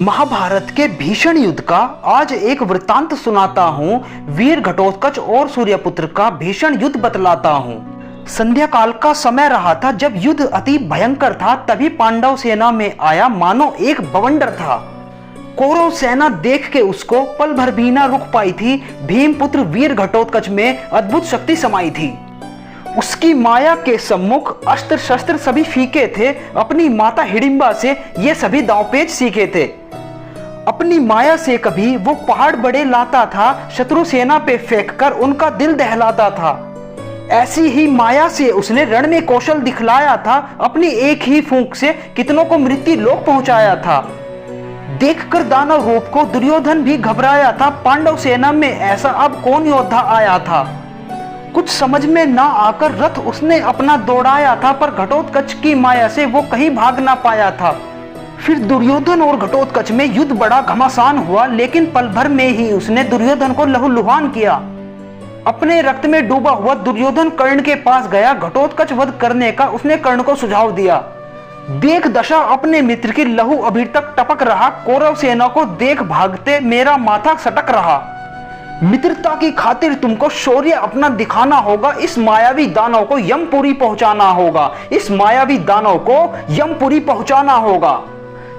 महाभारत के भीषण युद्ध का आज एक वृत्तांत सुनाता हूँ। वीर घटोत्कच और सूर्यपुत्र का भीषण युद्ध बतलाता हूँ। संध्या काल का समय रहा था जब युद्ध अति भयंकर था। तभी पांडव सेना में आया मानो एक बवंडर था। कौरव सेना देख के उसको पल भर भी ना रुक पाई थी। भीमपुत्र वीर घटोत्कच में अद्भुत शक्ति समाई थी। उसकी माया के सम्मुख अस्त्र शस्त्र सभी फीके थे। अपनी माता हिडिंबा से ये सभी दांवपेच सीखे थे। अपनी माया से कभी वो पहाड़ बड़े लाता था, शत्रु सेना पे फेंककर उनका दिल दहलाता था। ऐसी ही माया से उसने रण में कौशल दिखलाया था। अपनी एक ही फूंक से कितनों को मृत्यु लोक पहुंचाया था। देखकर दानव रूप को दुर्योधन भी घबराया था। पांडव सेना में ऐसा अब कौन योद्धा आया था। कुछ समझ में ना आकर रथ उसने अपना दौड़ाया था, पर घटोत्कच की माया से वो कहीं भाग ना पाया था। फिर दुर्योधन और घटोत्कच में युद्ध बड़ा घमासान हुआ, लेकिन पल भर में ही उसने दुर्योधन को लहूलुहान किया। अपने रक्त में डूबा हुआ दुर्योधन कर्ण के पास गया। घटोत्कच वध करने का उसने कर्ण को सुझाव दिया। देख दशा अपने मित्र की लहू अभी तक टपक रहा। कौरव सेना को देख भागते मेरा माथा सटक रहा। मित्रता की खातिर तुमको शौर्य अपना दिखाना होगा। इस मायावी दानव को यमपुरी पहुंचाना होगा। इस मायावी दानव को यमपुरी पहुंचाना होगा।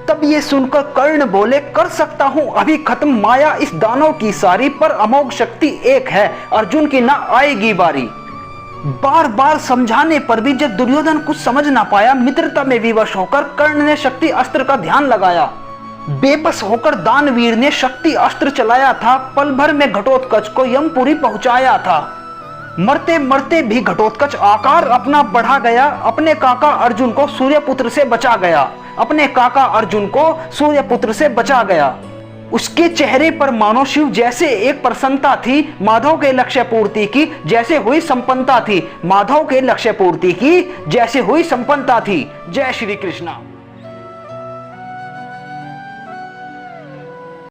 तब ये सुनकर कर्ण बोले, कर सकता हूं अभी खत्म माया इस दानव की सारी, पर अमोघ शक्ति एक है, अर्जुन की ना आएगी बारी। बार बार समझाने पर भी जब दुर्योधन कुछ समझ ना पाया, मित्रता में विवश होकर कर्ण ने शक्ति अस्त्र का ध्यान लगाया। बेबस होकर दानवीर ने शक्ति अस्त्र चलाया था। पल भर में घटोत्कच को यमपुरी पहुंचाया था। मरते मरते भी घटोत्कच आकार अपना बढ़ा गया। अपने काका अर्जुन को सूर्यपुत्र से बचा गया। अपने काका अर्जुन को सूर्यपुत्र से बचा गया। उसके चेहरे पर मानो शिव जैसे एक प्रसन्नता थी। माधव के लक्ष्य पूर्ति की जैसे हुई संपन्नता थी। माधव के लक्ष्य पूर्ति की जैसे हुई संपन्नता थी। जय श्री कृष्णा।